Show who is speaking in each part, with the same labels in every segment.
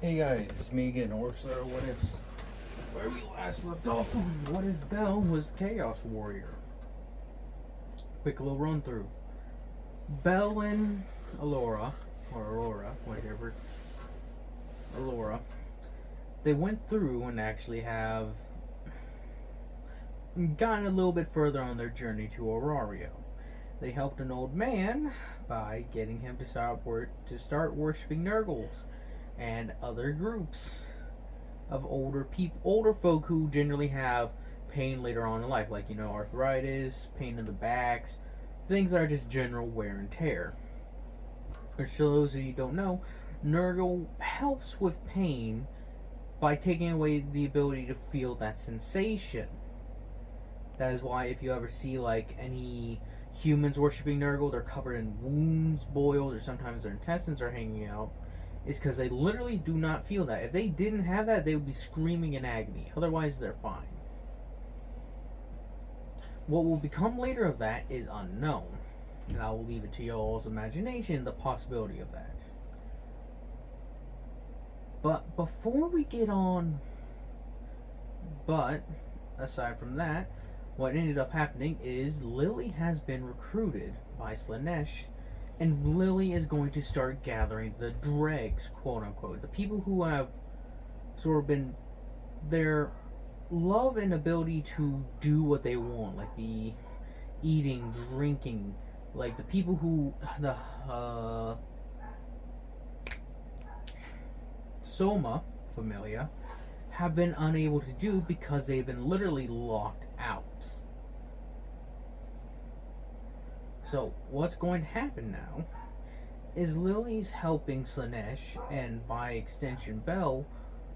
Speaker 1: Hey guys, it's me again, Orcs or What Ifs. Where we last left off, what if Bell was the Chaos Warrior? Quick little run through. Bell and Aurora, whatever, they went through and actually have gotten a little bit further on their journey to Aurario. They helped an old man by getting him to start worshiping Nurgles and other groups of older folk who generally have pain later on in life, like arthritis, pain in the backs, things that are just general wear and tear. For those of you who don't know, Nurgle helps with pain by taking away the ability to feel that sensation. That is why if you ever see like any humans worshiping Nurgle, they're covered in wounds, boils, or sometimes their intestines are hanging out. It's because they literally do not feel that. If they didn't have that, they would be screaming in agony. Otherwise, they're fine. What will become later of that is unknown. And I will leave it to y'all's imagination, the possibility of that. But before we get on... But, aside from that, what ended up happening is Lily has been recruited by Slaanesh, and Lily is going to start gathering the dregs, quote unquote, the people who have sort of been their love and ability to do what they want, like the eating, drinking, like the people who the Soma Familia have been unable to do because they've been literally locked out. So what's going to happen now is Lily's helping Slaanesh, and by extension Bell,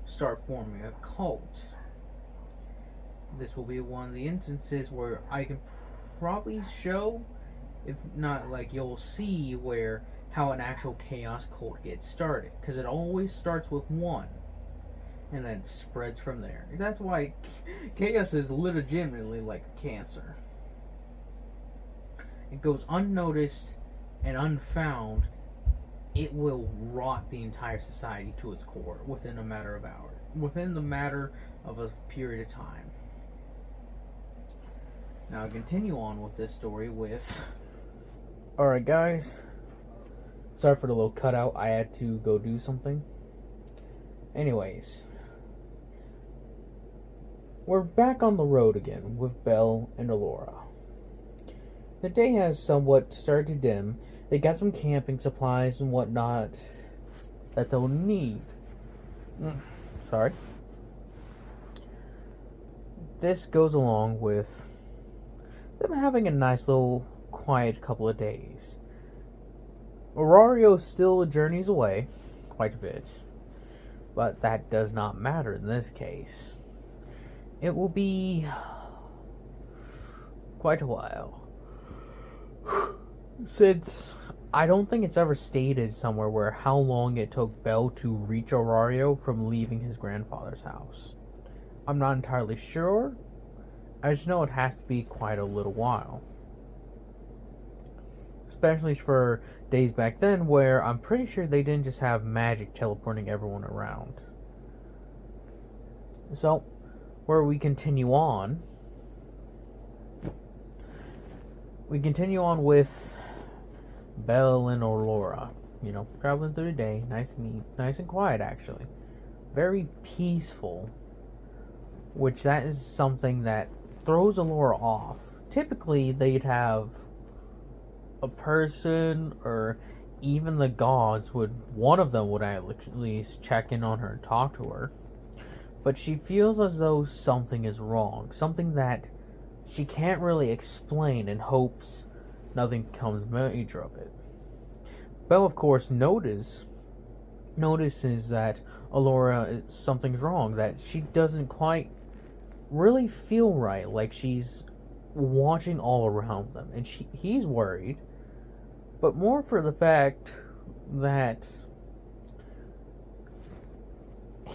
Speaker 1: start forming a cult. This will be one of the instances where I can probably show, if not like you'll see, where how an actual chaos cult gets started, because it always starts with one and then spreads from there. That's why chaos is legitimately like cancer. It goes unnoticed and unfound. It will rot the entire society to its core within a matter of hours, within the matter of a period of time. Now I continue on with this story with... Alright guys, sorry for the little cutout, I had to go do something. Anyways, we're back on the road again with Bell and Aurora. The day has somewhat started to dim. They got some camping supplies and whatnot that they'll need. Sorry. This goes along with them having a nice little quiet couple of days. Aurario still journeys away quite a bit, but that does not matter in this case. It will be quite a while. Since I don't think it's ever stated somewhere where how long it took Bell to reach Aurario from leaving his grandfather's house. I'm not entirely sure. I just know it has to be quite a little while. Especially for days back then where I'm pretty sure they didn't just have magic teleporting everyone around. So, where we continue on with Bell and Aurora, traveling through the day, nice and quiet actually. Very peaceful, which that is something that throws Aurora off. Typically, they'd have a person, or even the gods one of them would at least check in on her and talk to her. But she feels as though something is wrong, something that she can't really explain, and hopes nothing comes major of it. Belle, of course, notices that Aurora, something's wrong, that she doesn't quite really feel right, like she's watching all around them, and he's worried, but more for the fact that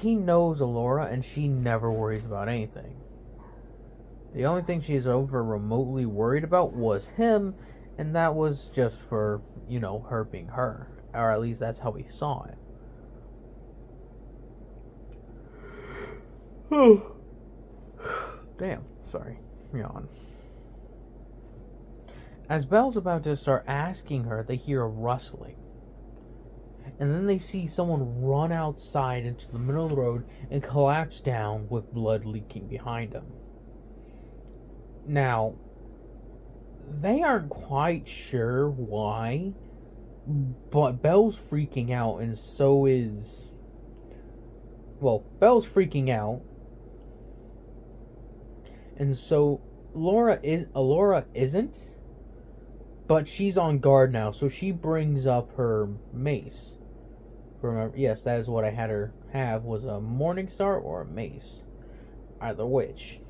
Speaker 1: he knows Aurora and she never worries about anything. The only thing she's over remotely worried about was him, and that was just for, her being her. Or at least that's how we saw it. Damn, sorry. Yawn. As Belle's about to start asking her, they hear a rustling. And then they see someone run outside into the middle of the road and collapse down with blood leaking behind them. Now, they aren't quite sure why, but Belle's freaking out, and so is... Well, Belle's freaking out, and so Alora isn't, but she's on guard now, so she brings up her mace. Remember, yes, that is what I had her have, was a Morning Star or a mace. Either which.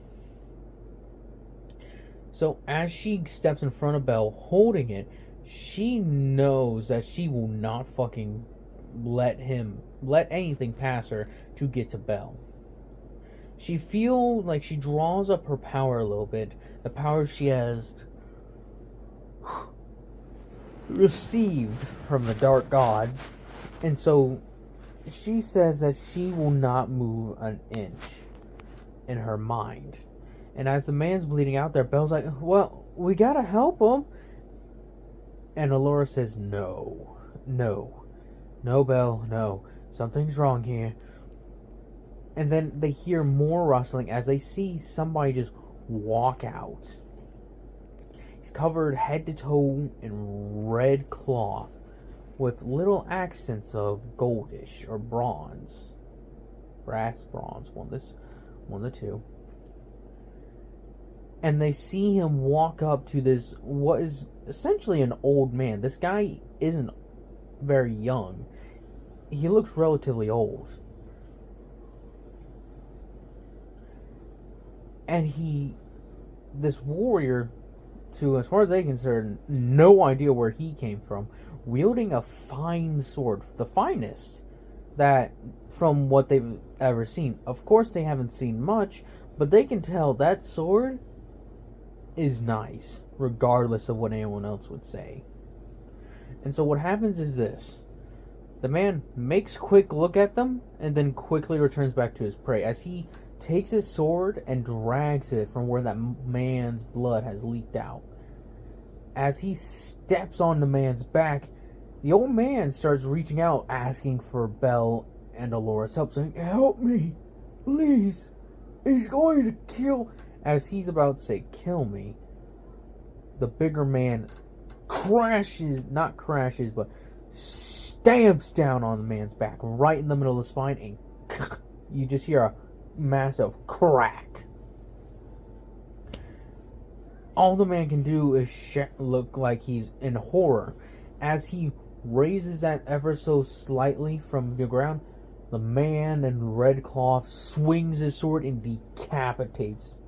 Speaker 1: So as she steps in front of Belle holding it, she knows that she will not fucking let anything pass her to get to Belle. She feels like she draws up her power a little bit, the power she has received from the dark gods, and so she says that she will not move an inch in her mind. And as the man's bleeding out there, Belle's like, well, we gotta help him. And Alora says, no, Belle, no, something's wrong here. And then they hear more rustling as they see somebody just walk out. He's covered head to toe in red cloth with little accents of goldish or bronze. Brass, bronze, one of the two. And they see him walk up to this, what is essentially an old man. This guy isn't very young. He looks relatively old. And this warrior, to as far as they concerned, no idea where he came from, wielding a fine sword, the finest that from what they've ever seen. Of course, they haven't seen much, but they can tell that sword is nice, regardless of what anyone else would say. And so what happens is this. The man makes a quick look at them, and then quickly returns back to his prey, as he takes his sword and drags it from where that man's blood has leaked out. As he steps on the man's back, the old man starts reaching out, asking for Belle and Alora's help, saying, help me, please, he's going to kill... As he's about to say, kill me, the bigger man not crashes, but stamps down on the man's back, right in the middle of the spine, and you just hear a massive crack. All the man can do is look like he's in horror. As he raises that ever so slightly from the ground, the man in red cloth swings his sword and decapitates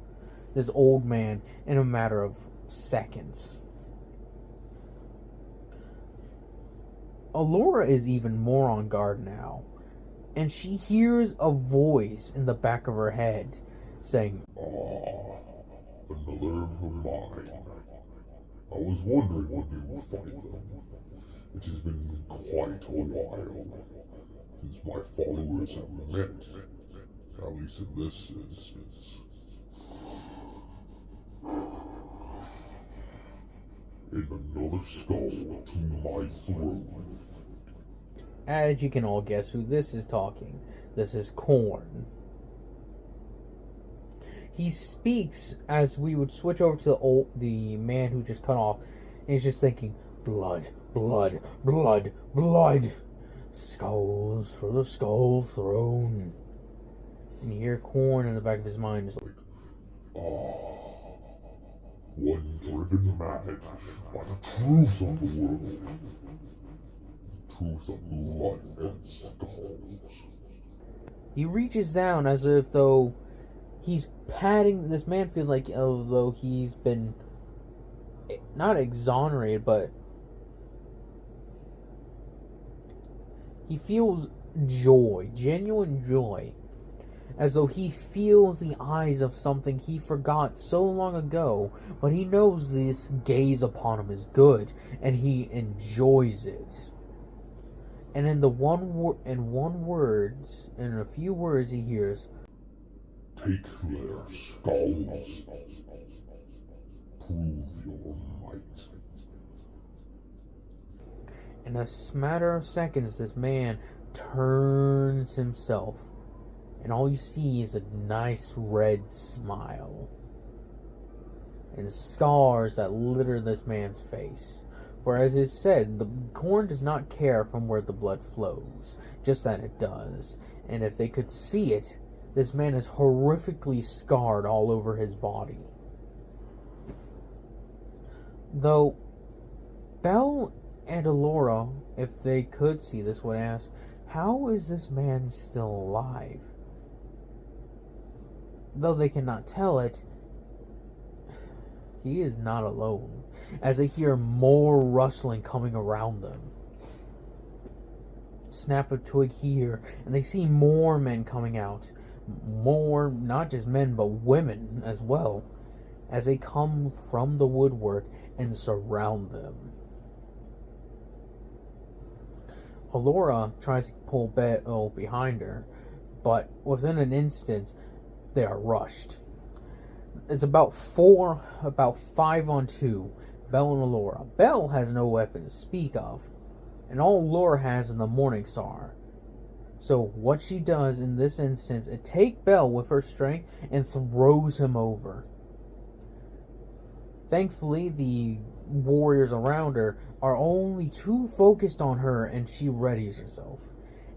Speaker 1: this old man in a matter of seconds. Alora is even more on guard now, and she hears a voice in the back of her head saying,
Speaker 2: another mine. I was wondering when you would find them. It has been quite a while since my followers have met. At least in this instance. In another skull to my throne.
Speaker 1: As you can all guess who this is talking. This is Khorne. He speaks as we would switch over to the man who just cut off, and he's just thinking, blood, blood, blood, blood. Skulls for the skull throne. And you hear Khorne in the back of his mind is like,
Speaker 2: one driven mad by the truth of the world. The truth of blood and skulls.
Speaker 1: He reaches down as if though he's patting, this man feels like although he's been not exonerated, but he feels joy, genuine joy, as though he feels the eyes of something he forgot so long ago, but he knows this gaze upon him is good, and he enjoys it. And in a few words, he hears,
Speaker 2: Take their skulls. Prove your might.
Speaker 1: In a matter of seconds, this man turns himself, and all you see is a nice red smile and scars that litter this man's face. For as is said, the corn does not care from where the blood flows, just that it does. And if they could see it, this man is horrifically scarred all over his body. Though Belle and Elora, if they could see this, would ask, how is this man still alive? Though they cannot tell it, he is not alone, as they hear more rustling coming around them. Snap a twig here, and they see more men coming out. More, not just men, but women as well, as they come from the woodwork and surround them. Elora tries to pull Belle behind her, but within an instant, they are rushed. It's about 5 on 2, Belle and Elora. Belle has no weapon to speak of, and all Elora has is the Morning Star. So what she does in this instance is take Belle with her strength and throws him over. Thankfully, the warriors around her are only too focused on her, and she readies herself.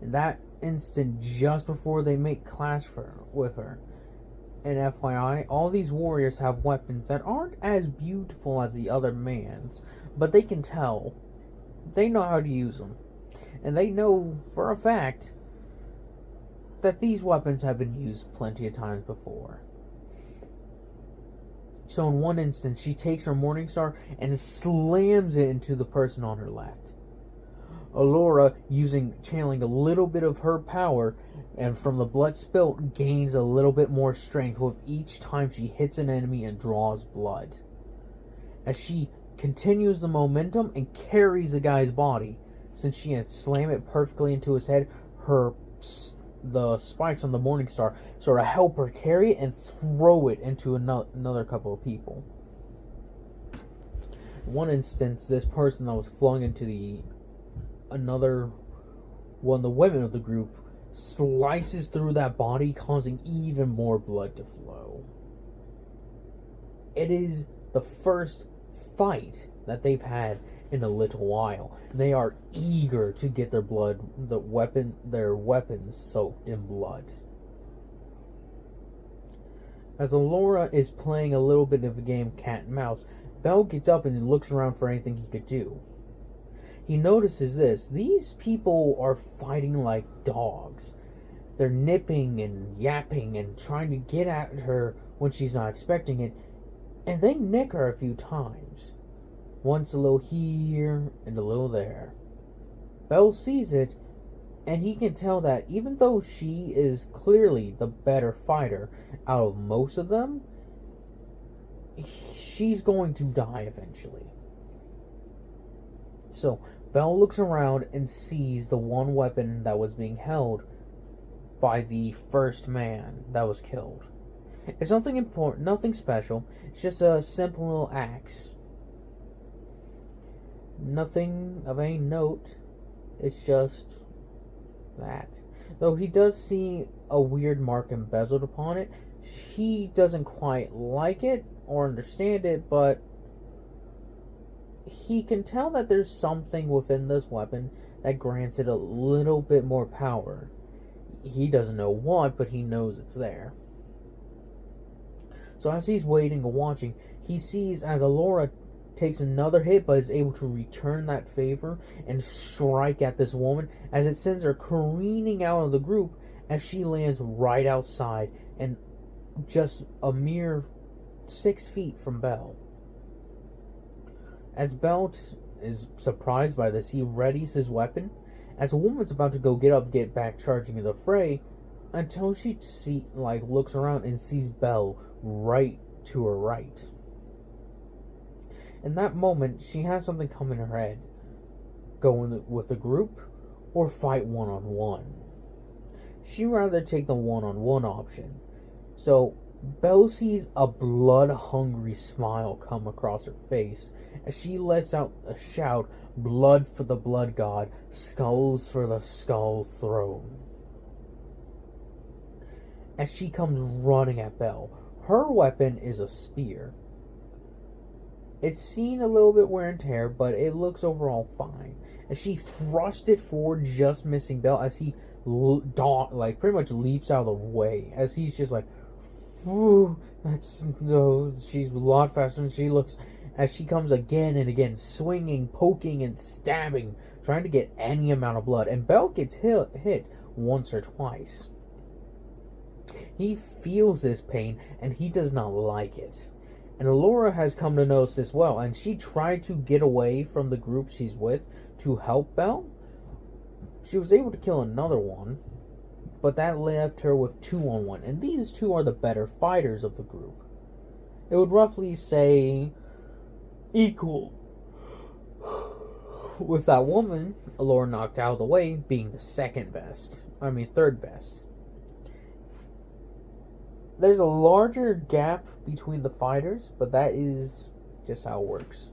Speaker 1: In that instant, just before they make clash with her. And FYI, all these warriors have weapons that aren't as beautiful as the other man's, but they can tell. They know how to use them. And they know for a fact that these weapons have been used plenty of times before. So in one instance, she takes her Morning Star and slams it into the person on her left. Elora, channeling a little bit of her power, and from the blood spilt, gains a little bit more strength with each time she hits an enemy and draws blood. As she continues the momentum and carries the guy's body, since she had slammed it perfectly into his head, the spikes on the Morning Star sort of help her carry it and throw it into another couple of people. In one instance, this person that was flung into the women of the group slices through that body, causing even more blood to flow. It is the first fight that they've had in a little while. They are eager to get their weapons soaked in blood. As Elora is playing a little bit of a game cat and mouse, Belle gets up and looks around for anything he could do. He notices this. These people are fighting like dogs. They're nipping and yapping and trying to get at her when she's not expecting it, and they nick her a few times. Once a little here and a little there. Belle sees it, and he can tell that even though she is clearly the better fighter out of most of them, she's going to die eventually. So Belle looks around and sees the one weapon that was being held by the first man that was killed. It's nothing important, nothing special. It's just a simple little axe. Nothing of any note. It's just that. Though he does see a weird mark embezzled upon it, he doesn't quite like it or understand it, but he can tell that there's something within this weapon that grants it a little bit more power. He doesn't know what, but he knows it's there. So as he's waiting and watching, he sees as Elora takes another hit, but is able to return that favor and strike at this woman as it sends her careening out of the group as she lands right outside and just a mere 6 feet from Belle. As Belle is surprised by this, he readies his weapon as the woman's about to get back charging in the fray, until she looks around and sees Belle right to her right. In that moment, she has something come in her head. Go with the group or fight one-on-one. She'd rather take the one-on-one option. So Belle sees a blood-hungry smile come across her face as she lets out a shout, "Blood for the blood god, skulls for the skull throne." As she comes running at Belle, her weapon is a spear. It's seen a little bit wear and tear, but it looks overall fine. As she thrusts it forward, just missing Belle, as he pretty much leaps out of the way, as he's just like, "Whew, that's no." She's a lot faster than she looks. As she comes again and again, swinging, poking, and stabbing, trying to get any amount of blood, and Belle gets hit once or twice. He feels this pain, and he does not like it. And Elora has come to notice this well, and she tried to get away from the group she's with to help Belle. She was able to kill another one, but that left her with 2-on-1, and these two are the better fighters of the group. It would roughly say equal, with that woman, Elora knocked out of the way, being the third best. There's a larger gap between the fighters, but that is just how it works.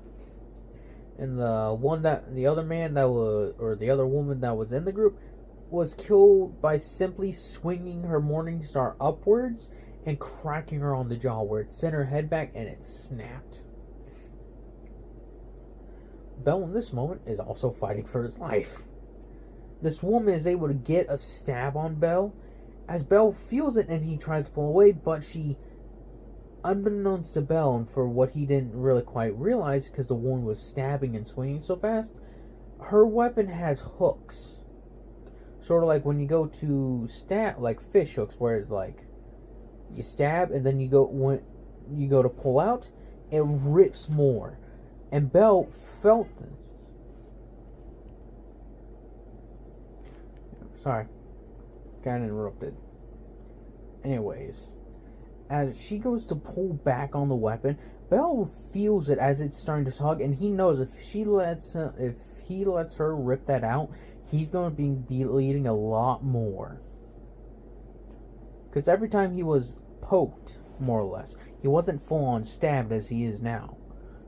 Speaker 1: And the other woman that was in the group was killed by simply swinging her Morning Star upwards and cracking her on the jaw, where it sent her head back and it snapped. Belle in this moment is also fighting for his life. This woman is able to get a stab on Belle, as Belle feels it and he tries to pull away, but she, unbeknownst to Belle, and for what he didn't really quite realize because the woman was stabbing and swinging so fast, her weapon has hooks. Sort of like when you go to stab, like fish hooks, where like you stab and then when you go to pull out, it rips more. And Belle felt this. Sorry. Got interrupted. Anyways, as she goes to pull back on the weapon, Belle feels it as it's starting to tug, and he knows if he lets her rip that out, he's going to be bleeding a lot more. Because every time he was poked, more or less, he wasn't full on stabbed as he is now.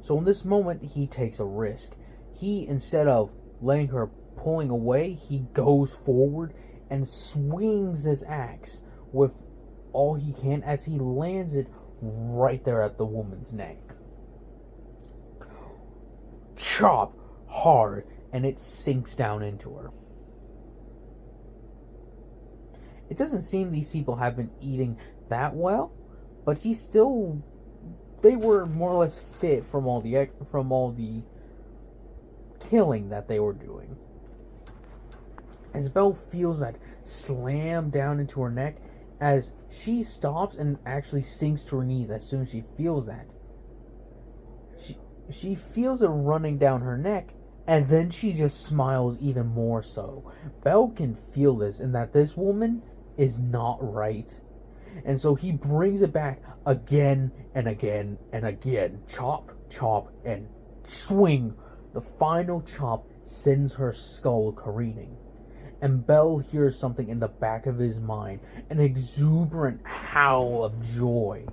Speaker 1: So in this moment, he takes a risk. He, instead of letting her pulling away, he goes forward and swings his axe with all he can as he lands it right there at the woman's neck. Chop hard, and it sinks down into her. It doesn't seem these people have been eating that well, but they were more or less fit from all the killing that they were doing. As Belle feels that slam down into her neck, as she stops and actually sinks to her knees as soon as she feels that. She feels it running down her neck, and then she just smiles even more so. Belle can feel this, and that this woman is not right. And so he brings it back again and again and again. Chop, chop, and swing. The final chop sends her skull careening. And Belle hears something in the back of his mind, an exuberant howl of joy.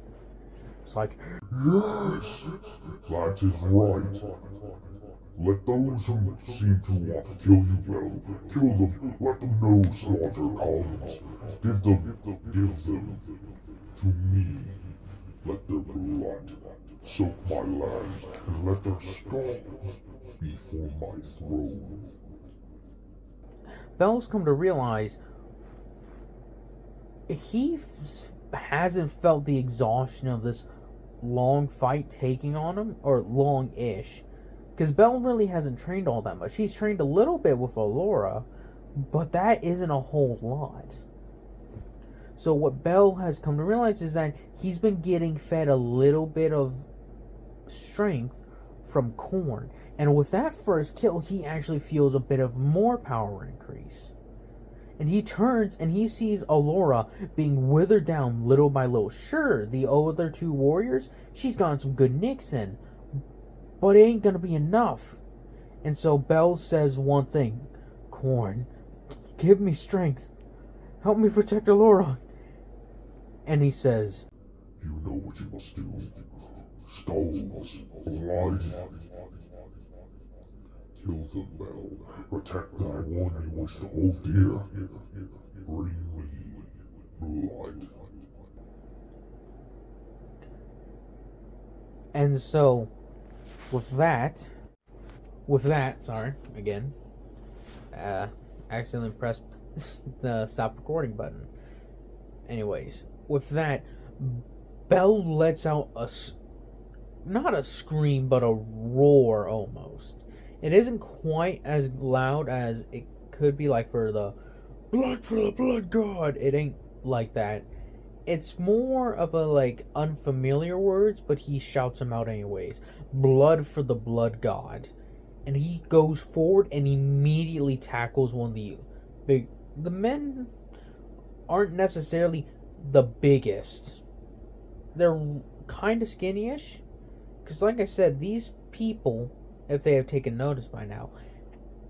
Speaker 1: It's like,
Speaker 2: Yes, that is right. Let those who seem to want to kill you, Belle, kill them. Let them know slaughter comes. Give them to me. Let their blood soak my lands, and let their skulls be for my throne.
Speaker 1: Belle's come to realize he hasn't felt the exhaustion of this long fight taking on him, or long-ish. Because Belle really hasn't trained all that much. He's trained a little bit with Elora, but that isn't a whole lot. So what Belle has come to realize is that he's been getting fed a little bit of strength from corn. And with that first kill, he actually feels a bit of more power increase. And he turns and he sees Elora being withered down little by little. Sure, the other two warriors, she's gotten some good nicks in, but it ain't gonna be enough. And so Belle says one thing: Corn, give me strength. Help me protect Elora. And he says,
Speaker 2: You know what you must do. Skulls, blood. Kill the bell. Protect that one you wish to hold dear. Bring me blood.
Speaker 1: and so with that, sorry, again, accidentally pressed the stop recording button. Anyways, with that, Belle lets out not a scream, but a roar almost. It isn't quite as loud as it could be, like for the blood for the blood god. It ain't like that. It's more of a like unfamiliar words, but he shouts them out anyways. Blood for the blood god. And he goes forward and immediately tackles one of the men aren't necessarily the biggest. They're kind of skinny-ish. Because like I said, these people, if they have taken notice by now,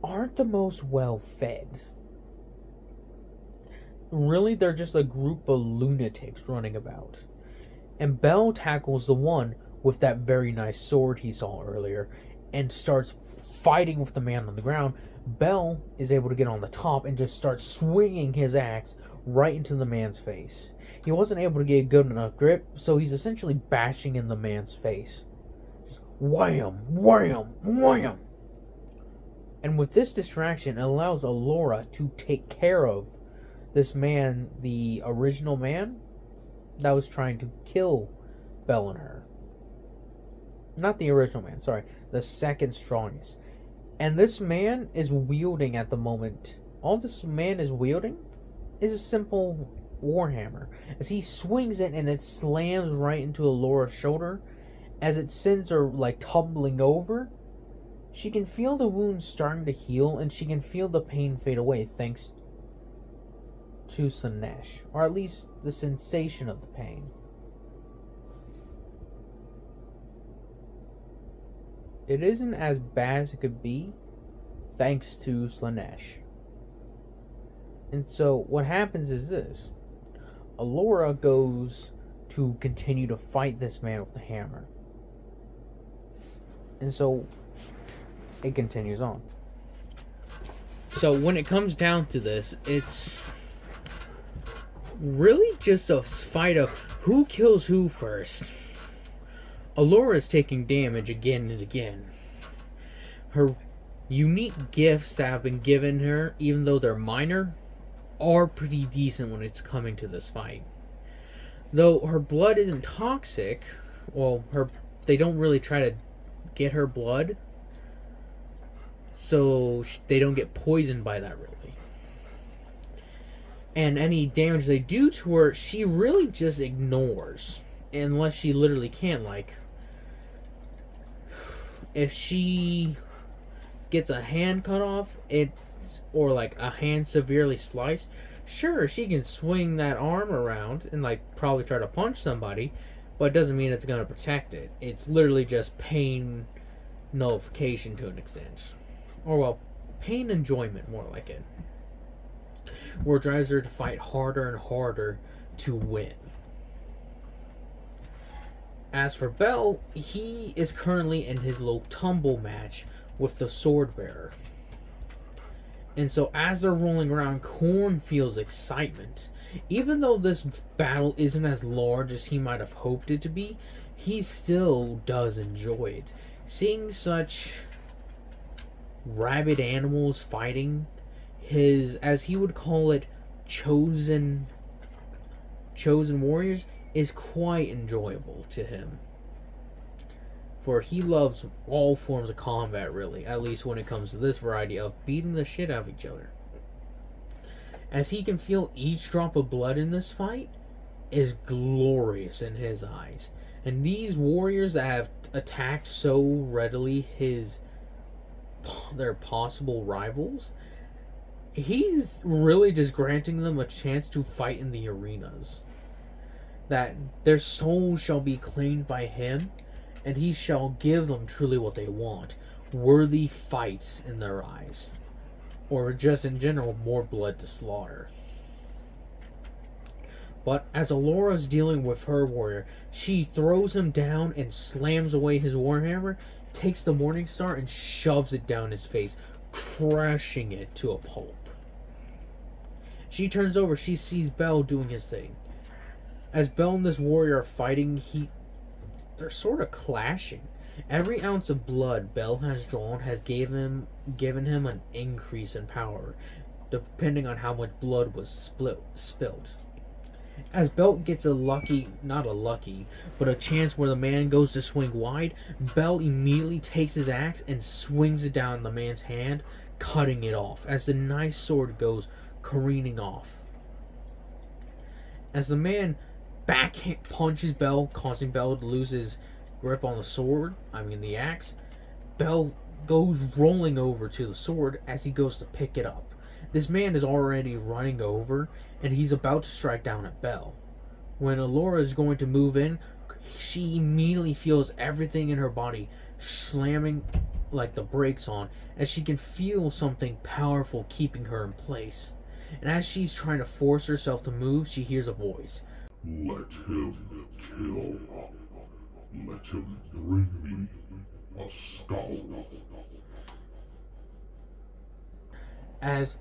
Speaker 1: aren't the most well-fed. Really, they're just a group of lunatics running about. And Belle tackles the one with that very nice sword he saw earlier and starts fighting with the man on the ground. Belle is able to get on the top and just start swinging his axe right into the man's face. He wasn't able to get a good enough grip, so he's essentially bashing in the man's face. Just wham, wham, wham. And with this distraction, it allows Elora to take care of this man, the original man that was trying to kill Belle and her. Not the original man, sorry. The second strongest. And this man is wielding at the moment. All this man is wielding is a simple warhammer. As he swings it and it slams right into Elora's shoulder, as it sends her like tumbling over, she can feel the wound starting to heal and she can feel the pain fade away thanks to Slaanesh, or at least the sensation of the pain. It isn't as bad as it could be thanks to Slaanesh. And so what happens is this. Elora goes to continue to fight this man with the hammer. And so it continues on. So when it comes down to this, it's really just a fight of who kills who first. Elora is taking damage again and again. Her unique gifts that have been given her, even though they're minor, are pretty decent when it's coming to this fight. Though her blood isn't toxic, well, they don't really try to get her blood, so they don't get poisoned by that really. And any damage they do to her, she really just ignores. Unless she literally can't, like, if she gets a hand cut off, or like a hand severely sliced, sure, she can swing that arm around and like probably try to punch somebody, but it doesn't mean it's going to protect it. It's literally just pain nullification to an extent. Or, well, pain enjoyment, more like it. Where it drives her to fight harder and harder to win. As for Belle, he is currently in his little tumble match with the sword bearer. And so as they're rolling around, Khorne feels excitement. Even though this battle isn't as large as he might have hoped it to be, he still does enjoy it. Seeing such rabid animals fighting his, as he would call it, chosen warriors is quite enjoyable to him. For he loves all forms of combat, really, at least when it comes to this variety of beating the shit out of each other. As he can feel each drop of blood in this fight is glorious in his eyes. And these warriors that have attacked so readily their possible rivals, he's really just granting them a chance to fight in the arenas. That their souls shall be claimed by him, and he shall give them truly what they want. Worthy fights in their eyes. Or just in general, more blood to slaughter. But as Alora's dealing with her warrior, she throws him down and slams away his warhammer, takes the Morning Star and shoves it down his face, crushing it to a pulp. She turns over, she sees Bell doing his thing. As Bell and this warrior are fighting, they're sort of clashing. Every ounce of blood Bell has drawn has given him an increase in power, depending on how much blood was spilled. As Bell gets not a lucky, but a chance where the man goes to swing wide, Bell immediately takes his axe and swings it down the man's hand, cutting it off, as the nice sword goes careening off. As the man backhand punches Bell, causing Bell to lose his grip on the axe, Bell goes rolling over to the sword as he goes to pick it up. This man is already running over, and he's about to strike down at Bell. When Alora is going to move in, she immediately feels everything in her body slamming like the brakes on, as she can feel something powerful keeping her in place. And as she's trying to force herself to move, she hears a voice.
Speaker 2: Let him kill. Let him bring me a skull.
Speaker 1: As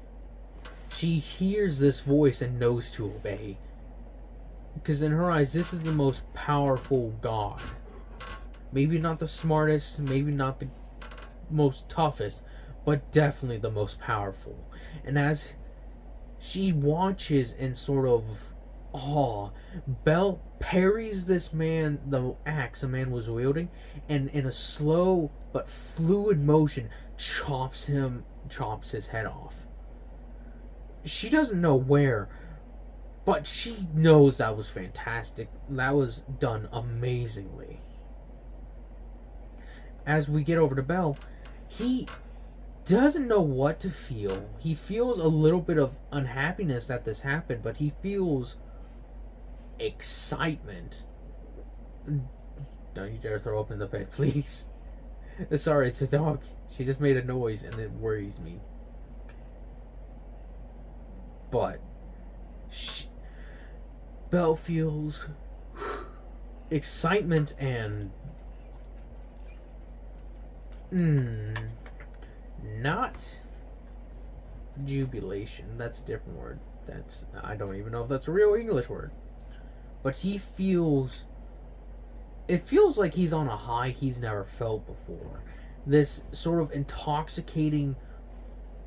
Speaker 1: she hears this voice and knows to obey. Because in her eyes, this is the most powerful god. Maybe not the smartest, maybe not the most toughest, but definitely the most powerful. And as she watches in sort of awe, Bell parries this man, the axe the man was wielding, and in a slow but fluid motion chops his head off. She doesn't know where, but she knows that was fantastic. That was done amazingly. As we get over to Bell, he doesn't know what to feel. He feels a little bit of unhappiness that this happened, but he feels excitement. Don't you dare throw up in the bed, please. Sorry, it's a dog. She just made a noise and it worries me. But Bell feels excitement and not jubilation. That's a different word. I don't even know if that's a real English word. But it feels like he's on a high he's never felt before. This sort of intoxicating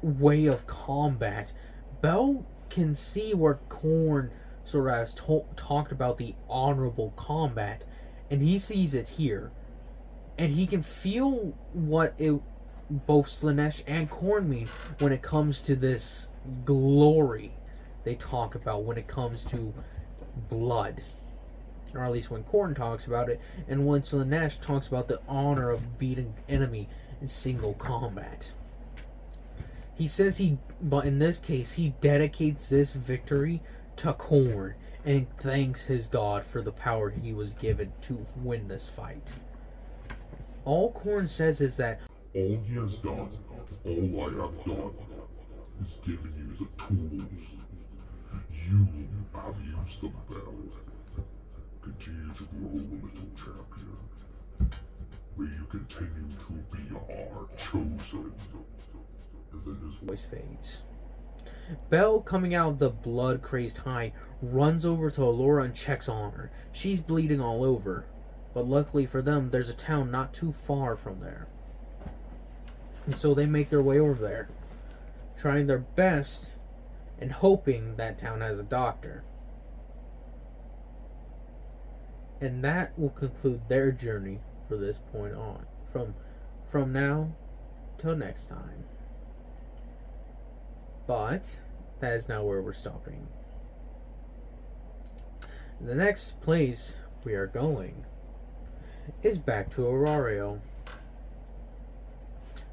Speaker 1: way of combat. Bell can see where Khorne sort of has talked about the honorable combat, and he sees it here. And he can feel what both Slaanesh and Khorne mean when it comes to this glory they talk about when it comes to blood. Or at least when Khorne talks about it, and when Slaanesh talks about the honor of beating enemy in single combat. He says but in this case, he dedicates this victory to Khorne and thanks his god for the power he was given to win this fight. All Khorne says is that
Speaker 2: all he has done, all I have done, is given you the tools. You have used them, Bell. Continue to grow, little champion. May you continue to be our chosen. And then his
Speaker 1: voice fades. Bell, coming out of the blood-crazed high, runs over to Alora and checks on her. She's bleeding all over, but luckily for them, there's a town not too far from there. And so they make their way over there, trying their best and hoping that town has a doctor. And that will conclude their journey for this point on. From now till next time. But that is not where we're stopping. The next place we are going is back to Arario.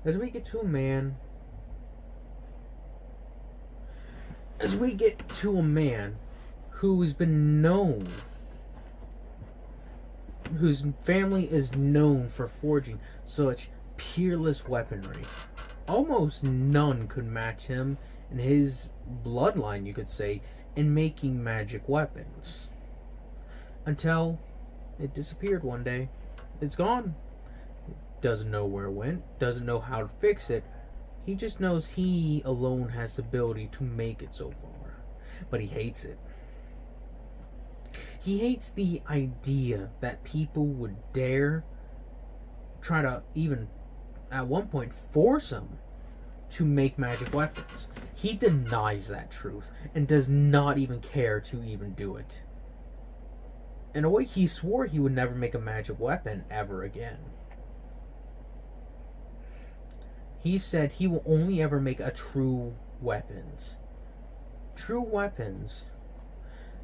Speaker 1: As we get to a man who's been known, whose family is known for forging such peerless weaponry. Almost none could match him in his bloodline, you could say, in making magic weapons. Until it disappeared one day. It's gone. Doesn't know where it went, doesn't know how to fix it. He just knows he alone has the ability to make it so far. But he hates it. He hates the idea that people would dare try to even, at one point, force him to make magic weapons. He denies that truth and does not even care to even do it. In a way, he swore he would never make a magic weapon ever again. He said he will only ever make a true weapons. True weapons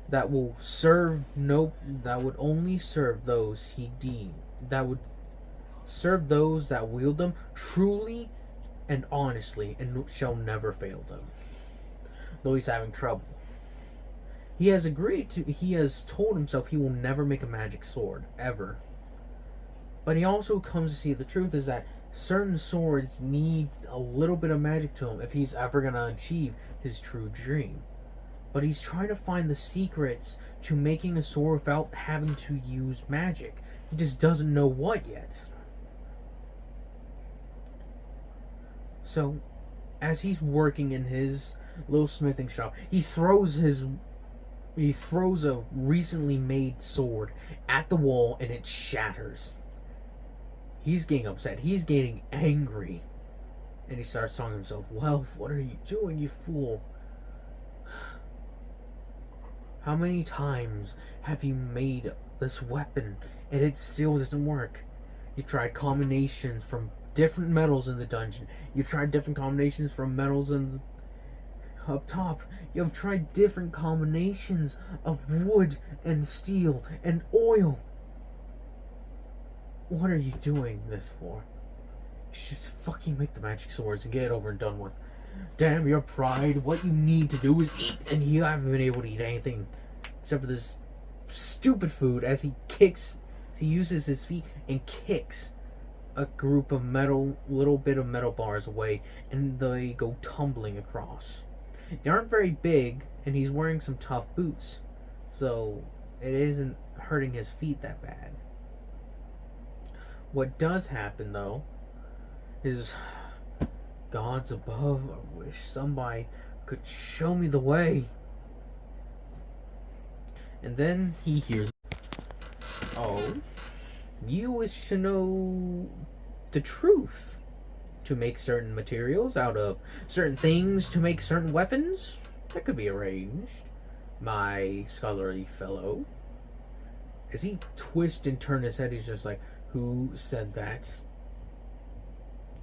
Speaker 1: that will serve that would only serve those he deemed, that would serve those that wield them truly and honestly, and shall never fail them. Though he's having trouble. He has told himself he will never make a magic sword, ever. But he also comes to see the truth is that certain swords need a little bit of magic to him if he's ever going to achieve his true dream. But he's trying to find the secrets to making a sword without having to use magic. He just doesn't know what yet. So, as he's working in his little smithing shop, he throws a recently made sword at the wall and it shatters. He's getting upset. He's getting angry. And he starts talking to himself, "Welf, what are you doing, you fool? How many times have you made this weapon and it still doesn't work? You tried combinations from different metals in the dungeon. You've tried different combinations from metals up top. You've tried different combinations of wood and steel and oil. What are you doing this for? You should fucking make the magic swords and get it over and done with. Damn your pride. What you need to do is eat, and you haven't been able to eat anything except for this stupid food." As he uses his feet and kicks a group of little bit of metal bars away, and they go tumbling across. They aren't very big, and he's wearing some tough boots, so it isn't hurting his feet that bad. What does happen, though, is, gods above, I wish somebody could show me the way. And then he hears, "Oh, you wish to know the truth? To make certain materials out of certain things to make certain weapons? That could be arranged, my scholarly fellow." As he twists and turns his head, he's just like, "Who said that?"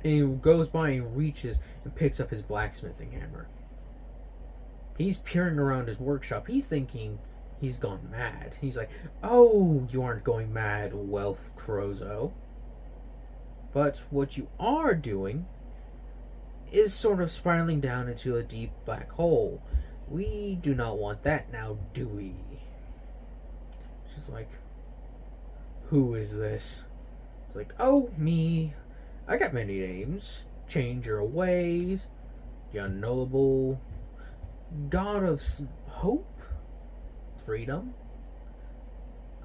Speaker 1: And he goes by and reaches and picks up his blacksmithing hammer. He's peering around his workshop. He's thinking he's gone mad. He's like, "Oh, you aren't going mad, Welf Crozo. But what you are doing is sort of spiraling down into a deep black hole. We do not want that now, do we?" She's like, "Who is this?" It's like, "Oh, me. I got many names. Change your ways, the unknowable, god of hope, freedom.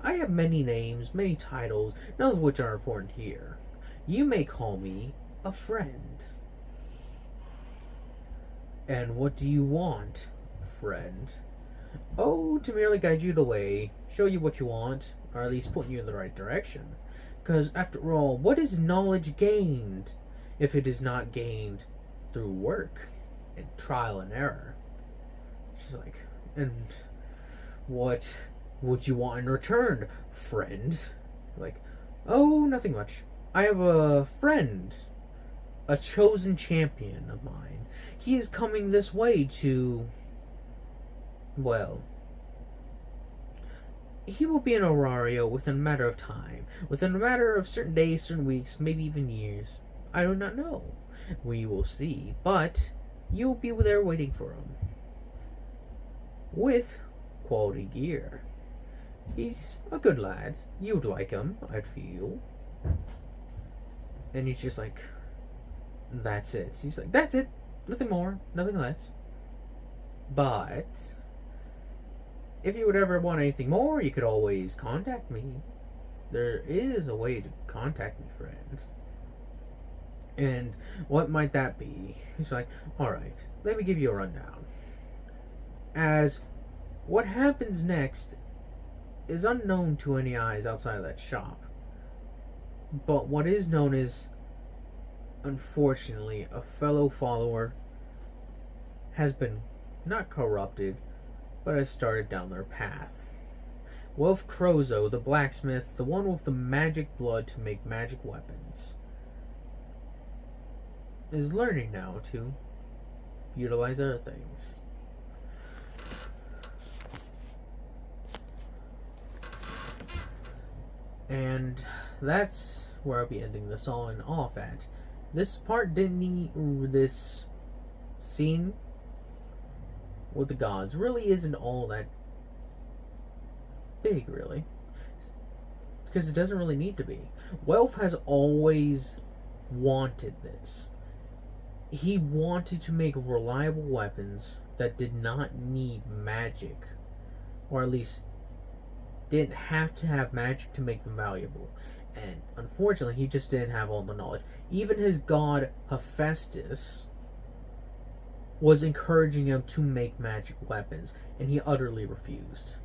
Speaker 1: I have many names, many titles, none of which are important here. You may call me a friend." "And what do you want, friend?" "Oh, to merely guide you the way, show you what you want, or at least point you in the right direction. Because, after all, what is knowledge gained if it is not gained through work and trial and error?" She's like, "And what would you want in return, friend?" Like, "Oh, nothing much. I have a friend, a chosen champion of mine. He is coming this way to, well, he will be in Aurario within a matter of time. Within a matter of certain days, certain weeks, maybe even years. I do not know. We will see. But you'll be there waiting for him. With quality gear. He's a good lad. You'd like him, I'd feel." And he's just like, "That's it." He's like, "That's it. Nothing more, nothing less. But If you would ever want anything more, you could always contact me. There is a way to contact me, friends. And what might that be? He's like, alright, let me give you a rundown. As what happens next is unknown to any eyes outside of that shop. But what is known is, unfortunately, a fellow follower has been not corrupted, but has started down their path. Wolf Crozo, the blacksmith, the one with the magic blood to make magic weapons, is learning now to utilize other things. And that's where I'll be ending this on off at. This part didn't need this scene with the gods really isn't all that big, really, because it doesn't really need to be. Welf has always wanted this. He wanted to make reliable weapons that did not need magic, or at least didn't have to have magic to make them valuable. And unfortunately, he just didn't have all the knowledge. Even his god Hephaestus was encouraging him to make magic weapons, and he utterly refused.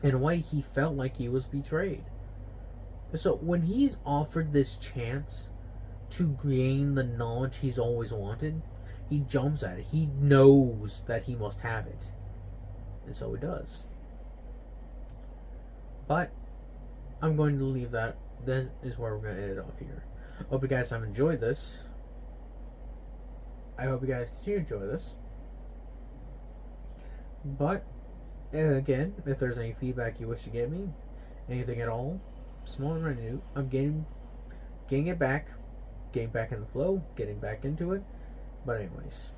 Speaker 1: In a way, he felt like he was betrayed. So when he's offered this chance to gain the knowledge he's always wanted, he jumps at it. He knows that he must have it. And so he does. But I'm going to leave that. That is where we're going to end it off here. Hope you guys have enjoyed this. I hope you guys continue to enjoy this. But, again, if there's any feedback you wish to give me, anything at all, small and minute, I'm getting it back. Getting back in the flow, getting back into it. But anyways,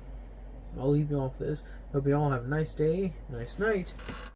Speaker 1: I'll leave you off this. Hope you all have a nice day, nice night.